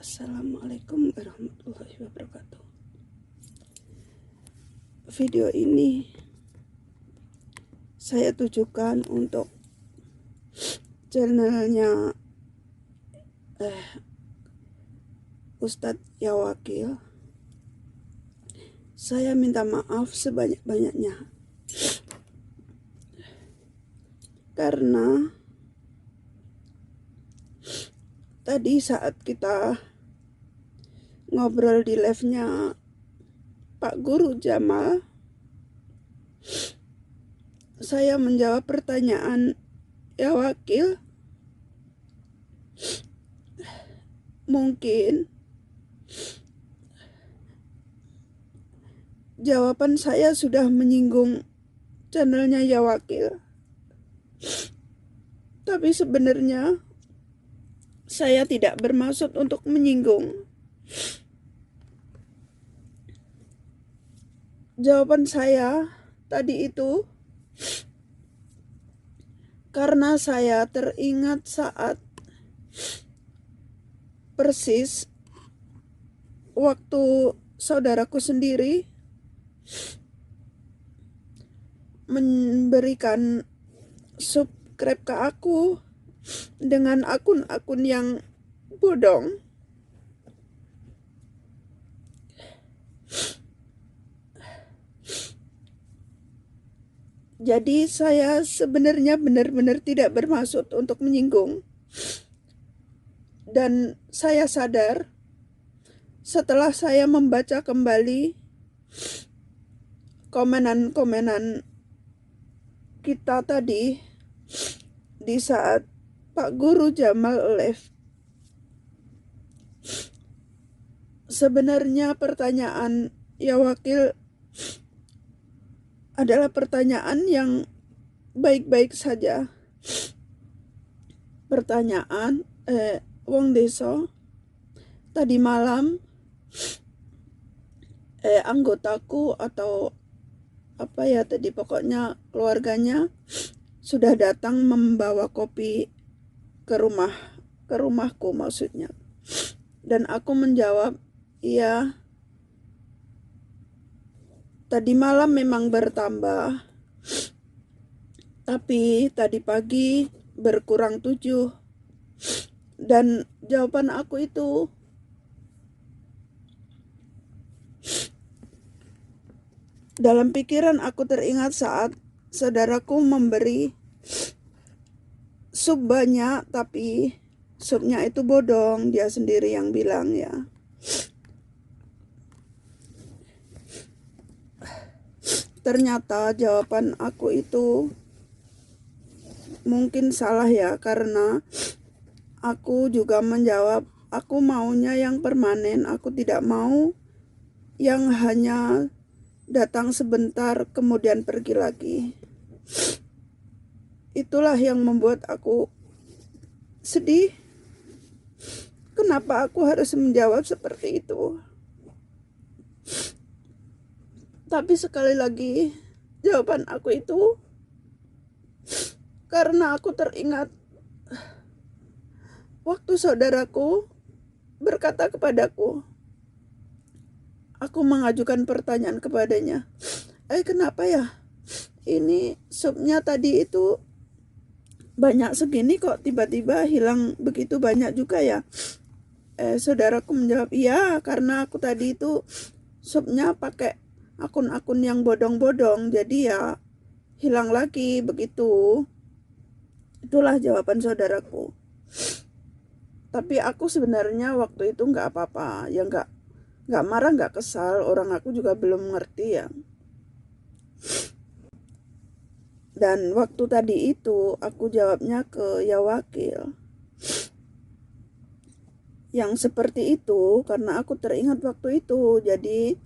Assalamualaikum warahmatullahi wabarakatuh. Video ini saya tujukan untuk channelnya Ustadz Yawakil. Saya minta maaf sebanyak-banyaknya karena tadi saat kita ngobrol di live-nya Pak Guru Jamal, saya menjawab pertanyaan Yawakil. Mungkin jawaban saya sudah menyinggung channelnya Yawakil, tapi sebenarnya saya tidak bermaksud untuk menyinggung. Jawaban saya tadi itu karena saya teringat saat persis waktu saudaraku sendiri memberikan subscribe ke aku dengan akun-akun yang bodong. Jadi saya sebenarnya benar-benar tidak bermaksud untuk menyinggung. Dan saya sadar setelah saya membaca kembali komenan-komenan kita tadi di saat Pak Guru Jamal live. Sebenarnya pertanyaan Yawakil adalah pertanyaan yang baik-baik saja. Pertanyaan wong deso tadi malam anggotaku atau apa ya tadi pokoknya keluarganya sudah datang membawa kopi ke rumahku maksudnya. Dan aku menjawab, iya, tadi malam memang bertambah, tapi tadi pagi berkurang 7. Dan jawaban aku itu dalam pikiran aku teringat saat saudaraku memberi sub banyak, tapi subnya itu bodong, dia sendiri yang bilang ya. Ternyata jawaban aku itu mungkin salah ya, karena aku juga menjawab aku maunya yang permanen, aku tidak mau yang hanya datang sebentar kemudian pergi lagi. Itulah yang membuat aku sedih. Kenapa aku harus menjawab seperti itu? Tapi sekali lagi, jawaban aku itu karena aku teringat waktu saudaraku berkata kepadaku, aku mengajukan pertanyaan kepadanya, kenapa ya ini subnya tadi itu banyak segini kok tiba-tiba hilang begitu banyak juga ya? Saudaraku menjawab, iya karena aku tadi itu subnya pakai akun-akun yang bodong-bodong, jadi ya hilang lagi begitu. Itulah jawaban saudaraku. Tapi aku sebenarnya waktu itu nggak apa-apa, ya nggak marah, nggak kesal, orang aku juga belum ngerti ya. Dan waktu tadi itu aku jawabnya ke Yawakil yang seperti itu karena aku teringat waktu itu. Jadi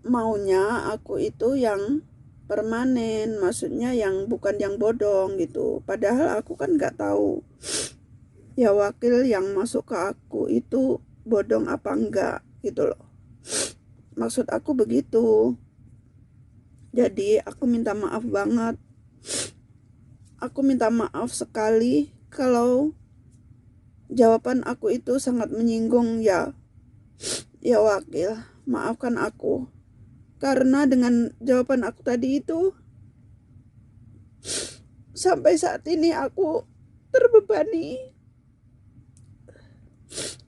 maunya aku itu yang permanen, maksudnya yang bukan yang bodong gitu. Padahal aku kan nggak tahu Yawakil yang masuk ke aku itu bodong apa enggak gitu loh. Maksud aku begitu. Jadi aku minta maaf banget. Aku minta maaf sekali kalau jawaban aku itu sangat menyinggung ya. Ya wakil, maafkan aku. Karena dengan jawaban aku tadi itu, sampai saat ini aku terbebani.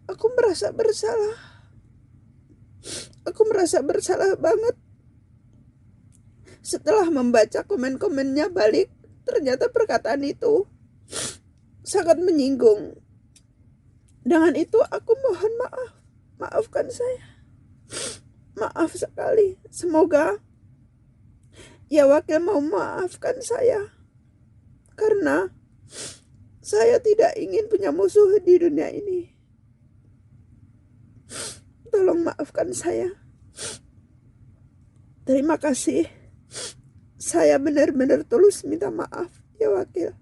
Aku merasa bersalah. Aku merasa bersalah banget. Setelah membaca komen-komennya balik, ternyata perkataan itu sangat menyinggung. Dengan itu aku mohon maaf. Maafkan saya. Maaf sekali. Semoga ya wakil mau maafkan saya. Karena saya tidak ingin punya musuh di dunia ini. Tolong maafkan saya. Terima kasih. Saya benar-benar tulus minta maaf ya wakil.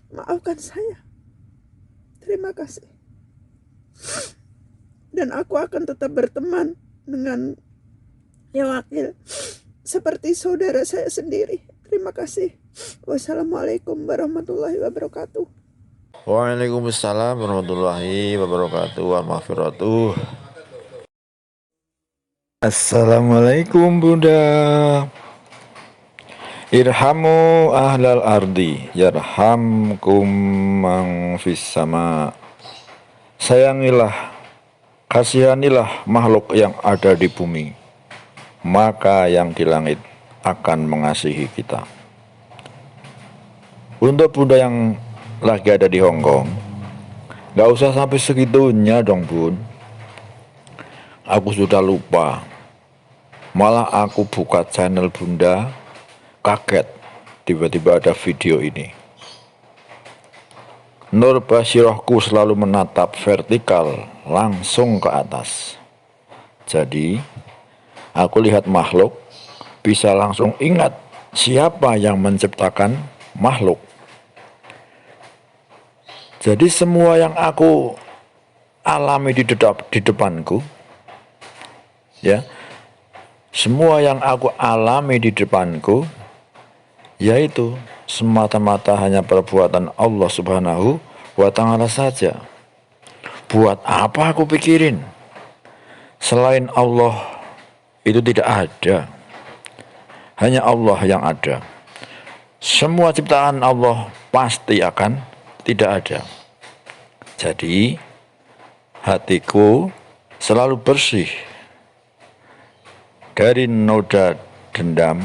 Maafkan saya. Terima kasih. Dan aku akan tetap berteman dengan ya wakil seperti saudara saya sendiri. Terima kasih. Wassalamualaikum warahmatullahi wabarakatuh. Waalaikumsalam warahmatullahi wabarakatuh. Warahmatullahi. Assalamualaikum Bunda. Irhamu ahlal ardi yarhamkum man fis sama. Sayangilah, kasihanilah makhluk yang ada di bumi, maka yang di langit akan mengasihi kita. Untuk Bunda yang lagi ada di Hongkong, gak usah sampai segitunya dong Bun. Aku sudah lupa. Malah aku buka channel Bunda, kaget tiba-tiba ada video ini. Nur basirohku selalu menatap vertikal langsung ke atas. Jadi aku lihat makhluk, bisa langsung ingat siapa yang menciptakan makhluk. Jadi semua yang aku alami di depanku, ya, semua yang aku alami di depanku, yaitu semata-mata hanya perbuatan Allah Subhanahu wa Ta'ala saja. Buat apa aku pikirin? Selain Allah itu tidak ada. Hanya Allah yang ada. Semua ciptaan Allah pasti akan tidak ada. Jadi hatiku selalu bersih dari noda dendam,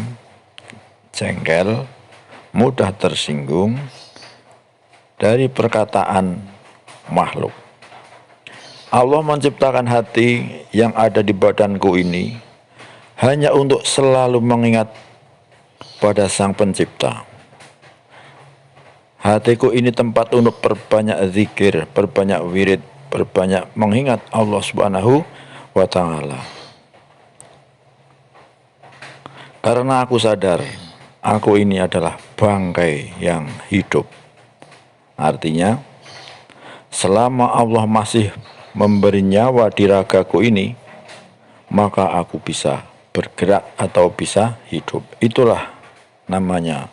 jengkel, mudah tersinggung dari perkataan makhluk. Allah menciptakan hati yang ada di badanku ini hanya untuk selalu mengingat pada Sang Pencipta. Hatiku ini tempat untuk perbanyak zikir, perbanyak wirid, perbanyak mengingat Allah Subhanahu wa Ta'ala. Karena aku sadar, aku ini adalah bangkai yang hidup. Artinya, selama Allah masih memberi nyawa di ragaku ini, maka aku bisa bergerak atau bisa hidup. Itulah namanya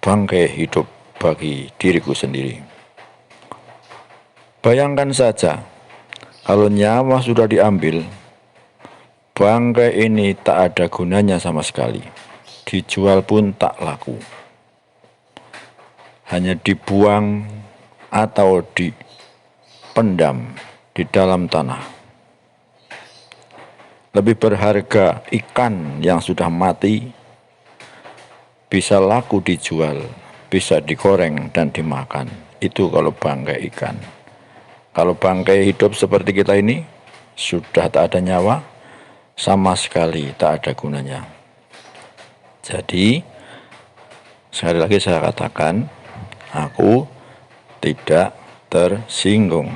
bangkai hidup bagi diriku sendiri. Bayangkan saja, kalau nyawa sudah diambil, bangkai ini tak ada gunanya sama sekali. Dijual pun tak laku. Hanya dibuang atau dipendam di dalam tanah. Lebih berharga ikan yang sudah mati, bisa laku dijual, bisa digoreng dan dimakan. Itu kalau bangkai ikan. Kalau bangkai hidup seperti kita ini, sudah tak ada nyawa, sama sekali tak ada gunanya. Jadi sekali lagi saya katakan, aku tidak tersinggung.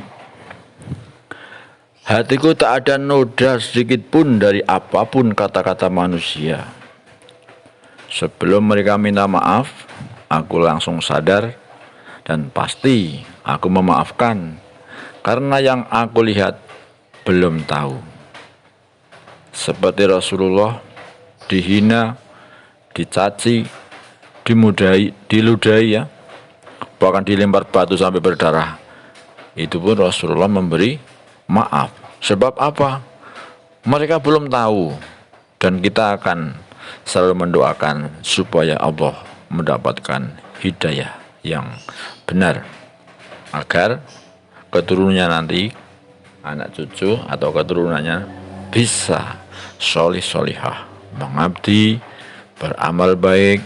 Hatiku tak ada noda sedikit pun dari apapun kata-kata manusia. Sebelum mereka minta maaf, aku langsung sadar dan pasti aku memaafkan, karena yang aku lihat belum tahu. Seperti Rasulullah dihina, dicaci, diludahi ya, bahkan dilempar batu sampai berdarah. Itu pun Rasulullah memberi maaf. Sebab apa? Mereka belum tahu. Dan kita akan selalu mendoakan supaya Allah mendapatkan hidayah yang benar, agar keturunannya nanti, anak cucu atau keturunannya bisa solih solihah, mengabdi, beramal baik,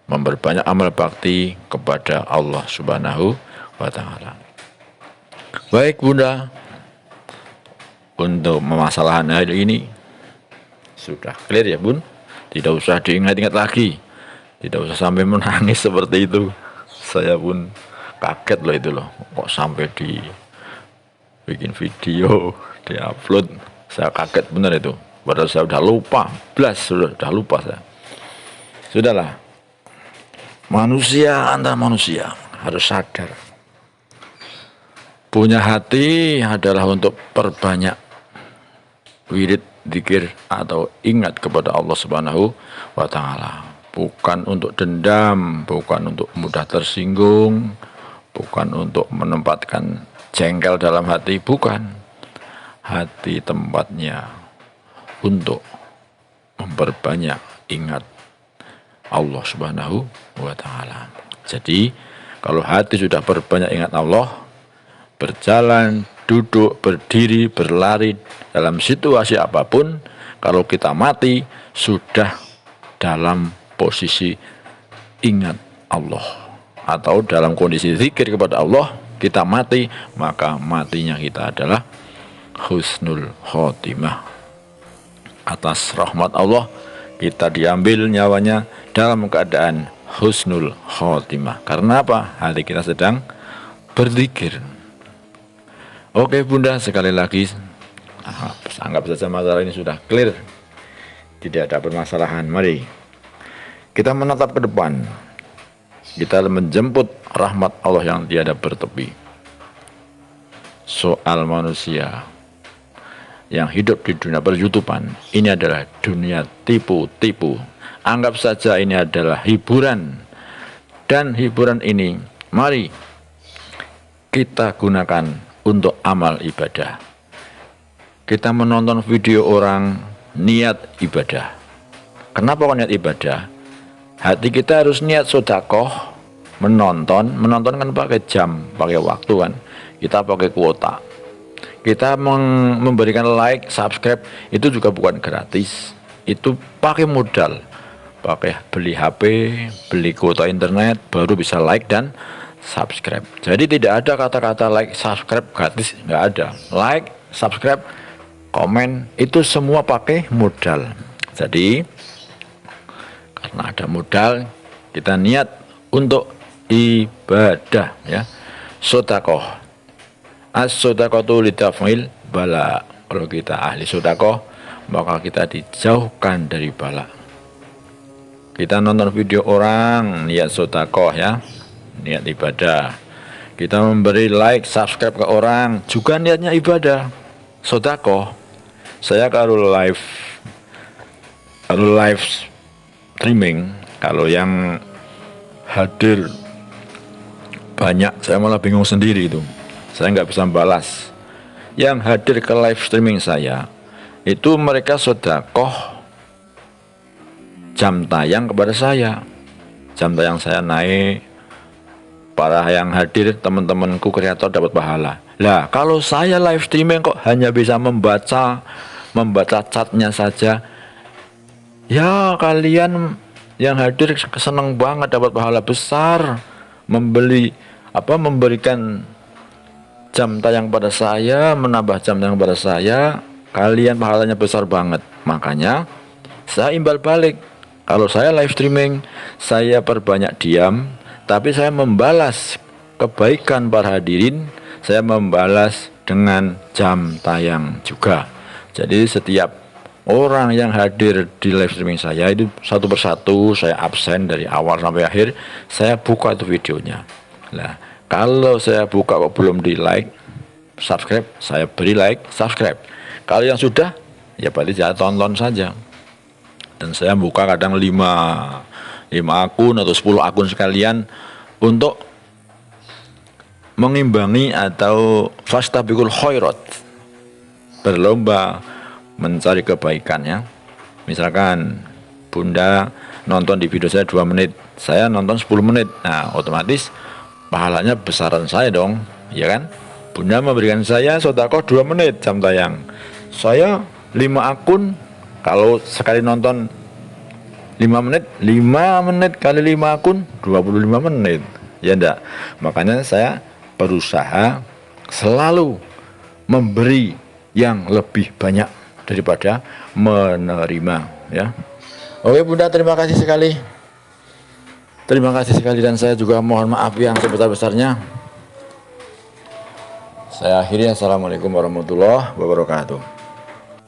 memperbanyak amal bakti kepada Allah Subhanahu wa Ta'ala. Baik Bunda, untuk permasalahan hari ini sudah clear ya Bun, tidak usah diingat-ingat lagi, tidak usah sampai menangis seperti itu. Saya pun kaget loh itu loh, kok sampai bikin video, diupload. Saya kaget benar itu, padahal saya sudah lupa, sudah lupa saya. Sudahlah, manusia antar manusia harus sadar, punya hati adalah untuk perbanyak wirid, zikir atau ingat kepada Allah Subhanahu wa Ta'ala. Bukan untuk dendam, bukan untuk mudah tersinggung, bukan untuk menempatkan jengkel dalam hati, bukan. Hati tempatnya untuk memperbanyak ingat Allah Subhanahu wa Ta'ala. Jadi kalau hati sudah berbanyak ingat Allah, berjalan, duduk, berdiri, berlari, dalam situasi apapun, kalau kita mati sudah dalam posisi ingat Allah atau dalam kondisi zikir kepada Allah, kita mati, maka matinya kita adalah husnul khotimah. Atas rahmat Allah kita diambil nyawanya dalam keadaan husnul khotimah. Karena apa? Hati kita sedang berzikir. Oke Bunda, sekali lagi anggap saja masalah ini sudah clear, tidak ada permasalahan. Mari kita menatap ke depan, kita menjemput rahmat Allah yang tiada bertepi. Soal manusia yang hidup di dunia per-YouTubean, ini adalah dunia tipu-tipu. Anggap saja ini adalah hiburan, dan hiburan ini mari kita gunakan untuk amal ibadah. Kita menonton video orang, niat ibadah. Kenapa kok niat ibadah? Hati kita harus niat sedekah. Menonton kan pakai jam, pakai waktu kan. Kita pakai kuota. Kita memberikan like, subscribe, itu juga bukan gratis. Itu pakai modal. Pakai beli HP, beli kuota internet, baru bisa like dan subscribe. Jadi tidak ada kata-kata like, subscribe gratis, nggak ada. Like, subscribe, komen, itu semua pakai modal. Jadi karena ada modal, kita niat untuk ibadah ya. Sedekah. As-sedaqatu lidaf'il bala. Kalau kita ahli sedekah, maka kita dijauhkan dari bala. Kita nonton video orang, niat sedekah ya, niat ibadah. Kita memberi like, subscribe ke orang, juga niatnya ibadah, sedekah. Saya kalau live streaming, kalau yang hadir banyak, saya malah bingung sendiri itu. Saya nggak bisa balas. Yang hadir ke live streaming saya, itu mereka sedekah jam tayang kepada saya. Jam tayang saya naik, para yang hadir teman-temanku kreator dapat pahala. Lah kalau saya live streaming kok hanya bisa membaca chatnya saja, ya kalian yang hadir senang banget dapat pahala besar, memberikan jam tayang pada saya, menambah jam tayang pada saya, kalian pahalanya besar banget. Makanya saya imbal balik. Kalau saya live streaming, saya perbanyak diam, tapi saya membalas kebaikan para hadirin, saya membalas dengan jam tayang juga. Jadi setiap orang yang hadir di live streaming saya itu satu persatu saya absen dari awal sampai akhir, saya buka itu videonya. Nah, kalau saya buka kok belum di like, subscribe, saya beri like, subscribe. Kalau yang sudah, ya berarti saya tonton saja. Dan saya buka kadang 5 akun atau 10 akun sekalian untuk mengimbangi atau fastabiqul khairat, berlomba mencari kebaikan ya. Misalkan Bunda nonton di video saya 2 menit, saya nonton 10 menit. Nah, otomatis pahalanya besaran saya dong, ya kan? Bunda memberikan saya sedekah 2 menit jam tayang. Saya 5 akun, kalau sekali nonton 5 menit, 5 menit kali 5 akun 25 menit. Ya enggak? Makanya saya berusaha selalu memberi yang lebih banyak daripada menerima ya. Oke Bunda, terima kasih sekali. Terima kasih sekali, dan saya juga mohon maaf yang sebesar-besarnya. Saya akhiri, assalamualaikum warahmatullahi wabarakatuh.